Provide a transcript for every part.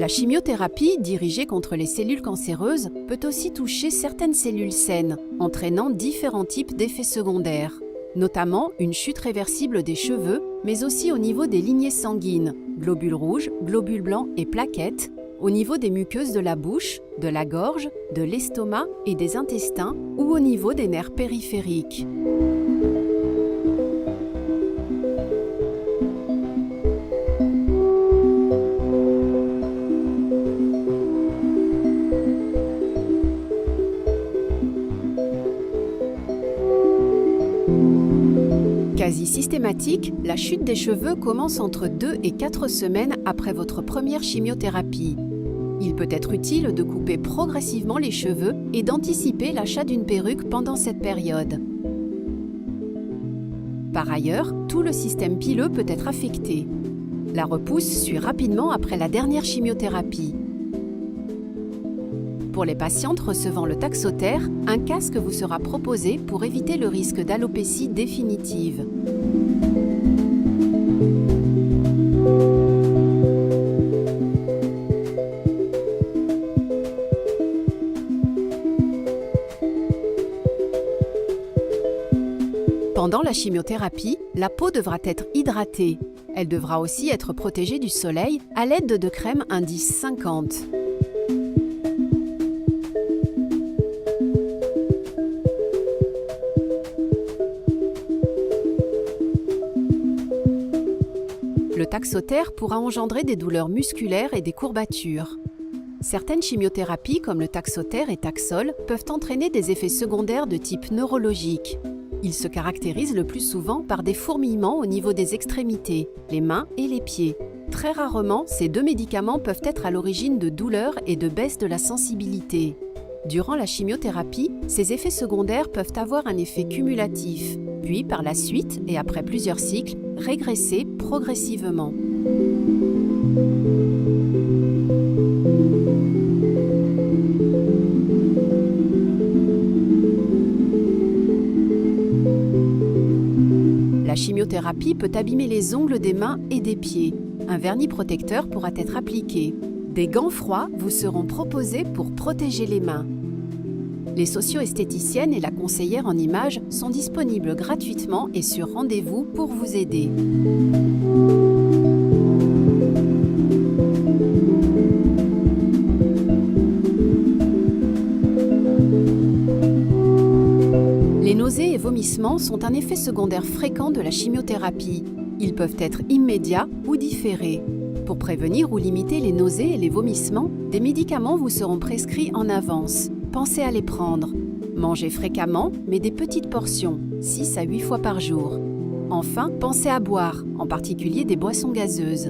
La chimiothérapie, dirigée contre les cellules cancéreuses, peut aussi toucher certaines cellules saines, entraînant différents types d'effets secondaires, notamment une chute réversible des cheveux, mais aussi au niveau des lignées sanguines, globules rouges, globules blancs et plaquettes, au niveau des muqueuses de la bouche, de la gorge, de l'estomac et des intestins, ou au niveau des nerfs périphériques. Quasi systématique, la chute des cheveux commence entre 2 et 4 semaines après votre première chimiothérapie. Il peut être utile de couper progressivement les cheveux et d'anticiper l'achat d'une perruque pendant cette période. Par ailleurs, tout le système pileux peut être affecté. La repousse suit rapidement après la dernière chimiothérapie. Pour les patientes recevant le Taxotere, un casque vous sera proposé pour éviter le risque d'alopécie définitive. Pendant la chimiothérapie, la peau devra être hydratée. Elle devra aussi être protégée du soleil à l'aide de crèmes indice 50. Le Taxotere pourra engendrer des douleurs musculaires et des courbatures. Certaines chimiothérapies, comme le Taxotere et Taxol, peuvent entraîner des effets secondaires de type neurologique. Ils se caractérisent le plus souvent par des fourmillements au niveau des extrémités, les mains et les pieds. Très rarement, ces deux médicaments peuvent être à l'origine de douleurs et de baisse de la sensibilité. Durant la chimiothérapie, ces effets secondaires peuvent avoir un effet cumulatif, puis par la suite, et après plusieurs cycles, régresser progressivement. La chimiothérapie peut abîmer les ongles des mains et des pieds. Un vernis protecteur pourra être appliqué. Des gants froids vous seront proposés pour protéger les mains. Les socio-esthéticiennes et la conseillère en images sont disponibles gratuitement et sur rendez-vous pour vous aider. Les nausées et vomissements sont un effet secondaire fréquent de la chimiothérapie. Ils peuvent être immédiats ou différés. Pour prévenir ou limiter les nausées et les vomissements, des médicaments vous seront prescrits en avance. Pensez à les prendre. Mangez fréquemment, mais des petites portions, 6 à 8 fois par jour. Enfin, pensez à boire, en particulier des boissons gazeuses.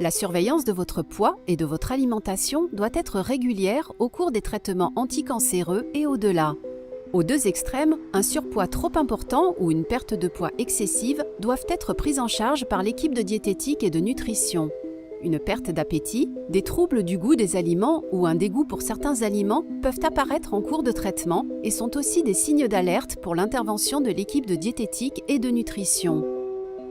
La surveillance de votre poids et de votre alimentation doit être régulière au cours des traitements anticancéreux et au-delà. Aux deux extrêmes, un surpoids trop important ou une perte de poids excessive doivent être prises en charge par l'équipe de diététique et de nutrition. Une perte d'appétit, des troubles du goût des aliments ou un dégoût pour certains aliments peuvent apparaître en cours de traitement et sont aussi des signes d'alerte pour l'intervention de l'équipe de diététique et de nutrition.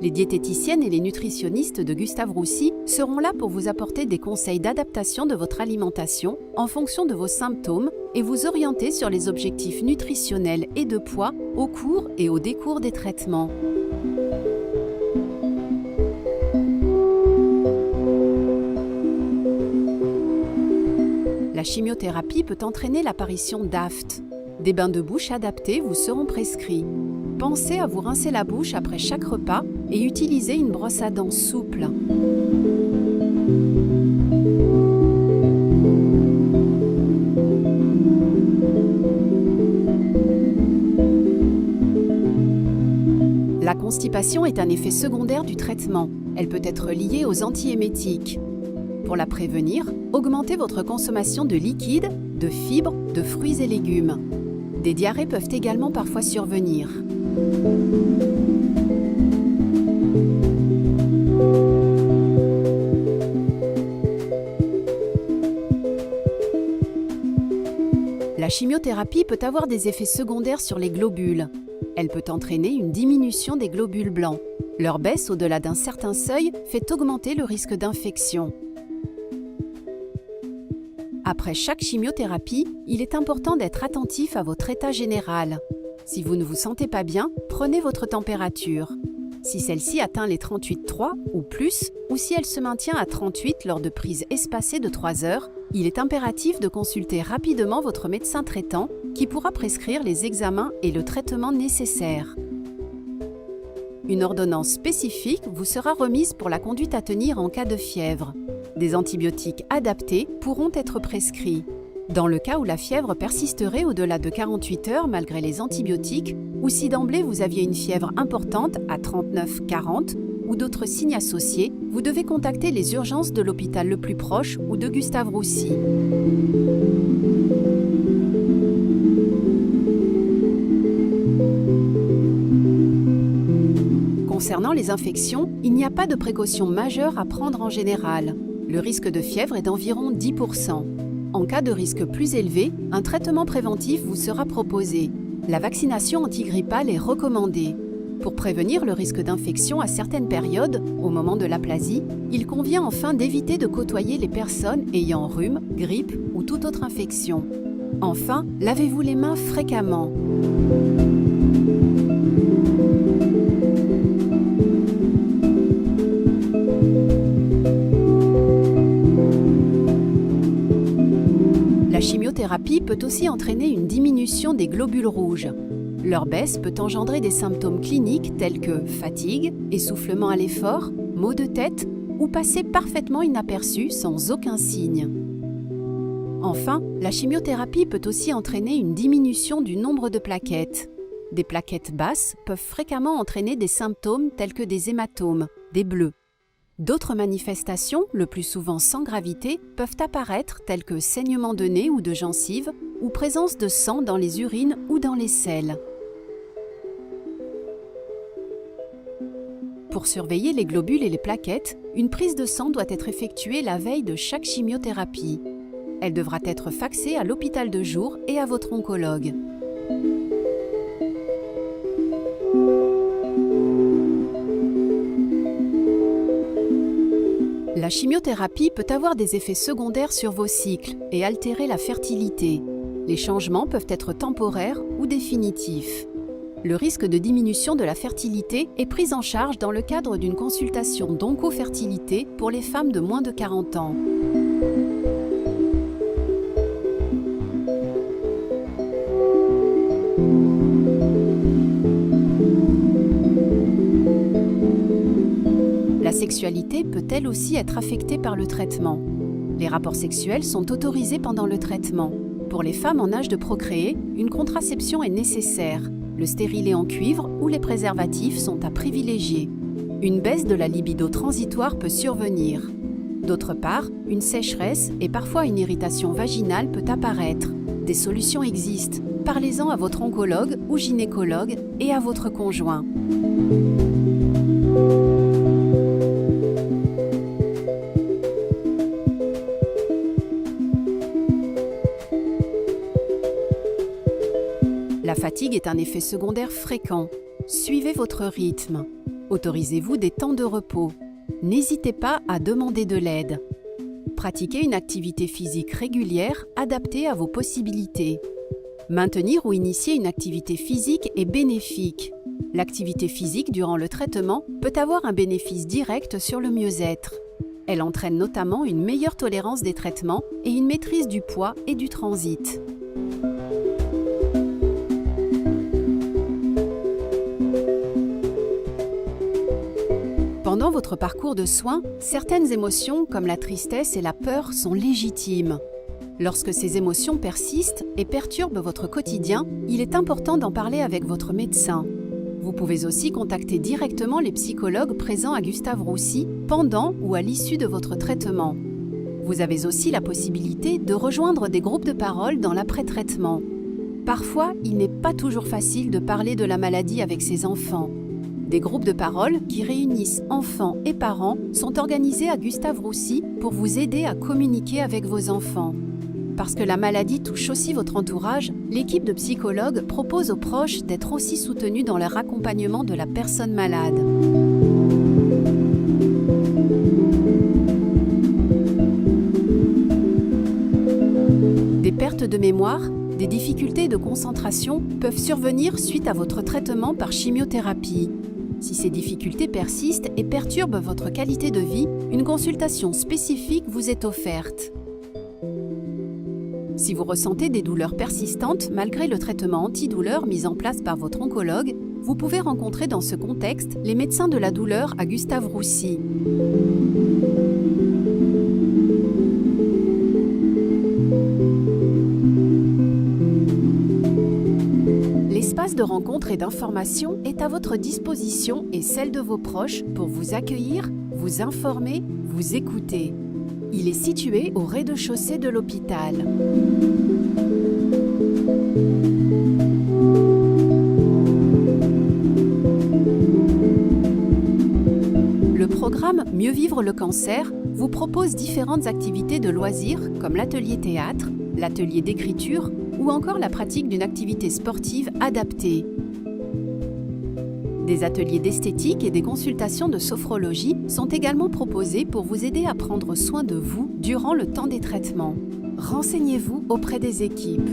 Les diététiciennes et les nutritionnistes de Gustave Roussy seront là pour vous apporter des conseils d'adaptation de votre alimentation en fonction de vos symptômes et vous orienter sur les objectifs nutritionnels et de poids au cours et au décours des traitements. La chimiothérapie peut entraîner l'apparition d'aftes. Des bains de bouche adaptés vous seront prescrits. Pensez à vous rincer la bouche après chaque repas et utilisez une brosse à dents souple. La constipation est un effet secondaire du traitement. Elle peut être liée aux antiémétiques. Pour la prévenir, augmentez votre consommation de liquides, de fibres, de fruits et légumes. Des diarrhées peuvent également parfois survenir. La chimiothérapie peut avoir des effets secondaires sur les globules. Elle peut entraîner une diminution des globules blancs. Leur baisse au-delà d'un certain seuil fait augmenter le risque d'infection. Après chaque chimiothérapie, il est important d'être attentif à votre état général. Si vous ne vous sentez pas bien, prenez votre température. Si celle-ci atteint les 38,3 ou plus, ou si elle se maintient à 38 lors de prises espacées de 3 heures, il est impératif de consulter rapidement votre médecin traitant qui pourra prescrire les examens et le traitement nécessaires. Une ordonnance spécifique vous sera remise pour la conduite à tenir en cas de fièvre. Des antibiotiques adaptés pourront être prescrits. Dans le cas où la fièvre persisterait au-delà de 48 heures malgré les antibiotiques, ou si d'emblée vous aviez une fièvre importante à 39-40 ou d'autres signes associés, vous devez contacter les urgences de l'hôpital le plus proche ou de Gustave-Roussy. Concernant les infections, il n'y a pas de précautions majeures à prendre en général. Le risque de fièvre est d'environ 10%. En cas de risque plus élevé, un traitement préventif vous sera proposé. La vaccination antigrippale est recommandée. Pour prévenir le risque d'infection à certaines périodes, au moment de l'aplasie, il convient enfin d'éviter de côtoyer les personnes ayant rhume, grippe ou toute autre infection. Enfin, lavez-vous les mains fréquemment. La chimiothérapie peut aussi entraîner une diminution des globules rouges. Leur baisse peut engendrer des symptômes cliniques tels que fatigue, essoufflement à l'effort, maux de tête ou passer parfaitement inaperçus sans aucun signe. Enfin, la chimiothérapie peut aussi entraîner une diminution du nombre de plaquettes. Des plaquettes basses peuvent fréquemment entraîner des symptômes tels que des hématomes, des bleus. D'autres manifestations, le plus souvent sans gravité, peuvent apparaître telles que saignement de nez ou de gencives ou présence de sang dans les urines ou dans les selles. Pour surveiller les globules et les plaquettes, une prise de sang doit être effectuée la veille de chaque chimiothérapie. Elle devra être faxée à l'hôpital de jour et à votre oncologue. La chimiothérapie peut avoir des effets secondaires sur vos cycles et altérer la fertilité. Les changements peuvent être temporaires ou définitifs. Le risque de diminution de la fertilité est pris en charge dans le cadre d'une consultation d'oncofertilité pour les femmes de moins de 40 ans. La sexualité peut elle aussi être affectée par le traitement. Les rapports sexuels sont autorisés pendant le traitement. Pour les femmes en âge de procréer, une contraception est nécessaire. Le stérilet en cuivre ou les préservatifs sont à privilégier. Une baisse de la libido transitoire peut survenir. D'autre part, une sécheresse et parfois une irritation vaginale peut apparaître. Des solutions existent. Parlez-en à votre oncologue ou gynécologue et à votre conjoint. La fatigue est un effet secondaire fréquent. Suivez votre rythme. Autorisez-vous des temps de repos. N'hésitez pas à demander de l'aide. Pratiquez une activité physique régulière adaptée à vos possibilités. Maintenir ou initier une activité physique est bénéfique. L'activité physique durant le traitement peut avoir un bénéfice direct sur le mieux-être. Elle entraîne notamment une meilleure tolérance des traitements et une maîtrise du poids et du transit. Pendant votre parcours de soins, certaines émotions comme la tristesse et la peur sont légitimes. Lorsque ces émotions persistent et perturbent votre quotidien, il est important d'en parler avec votre médecin. Vous pouvez aussi contacter directement les psychologues présents à Gustave-Roussy pendant ou à l'issue de votre traitement. Vous avez aussi la possibilité de rejoindre des groupes de parole dans l'après-traitement. Parfois, il n'est pas toujours facile de parler de la maladie avec ses enfants. Des groupes de parole qui réunissent enfants et parents sont organisés à Gustave-Roussy pour vous aider à communiquer avec vos enfants. Parce que la maladie touche aussi votre entourage, l'équipe de psychologues propose aux proches d'être aussi soutenus dans leur accompagnement de la personne malade. Des pertes de mémoire, des difficultés de concentration peuvent survenir suite à votre traitement par chimiothérapie. Si ces difficultés persistent et perturbent votre qualité de vie, une consultation spécifique vous est offerte. Si vous ressentez des douleurs persistantes malgré le traitement antidouleur mis en place par votre oncologue, vous pouvez rencontrer dans ce contexte les médecins de la douleur à Gustave-Roussy. L'espace de rencontre et d'information est à votre disposition et celle de vos proches pour vous accueillir, vous informer, vous écouter. Il est situé au rez-de-chaussée de l'hôpital. Le programme Mieux vivre le cancer vous propose différentes activités de loisirs comme l'atelier théâtre, l'atelier d'écriture ou encore la pratique d'une activité sportive adaptée. Des ateliers d'esthétique et des consultations de sophrologie sont également proposés pour vous aider à prendre soin de vous durant le temps des traitements. Renseignez-vous auprès des équipes.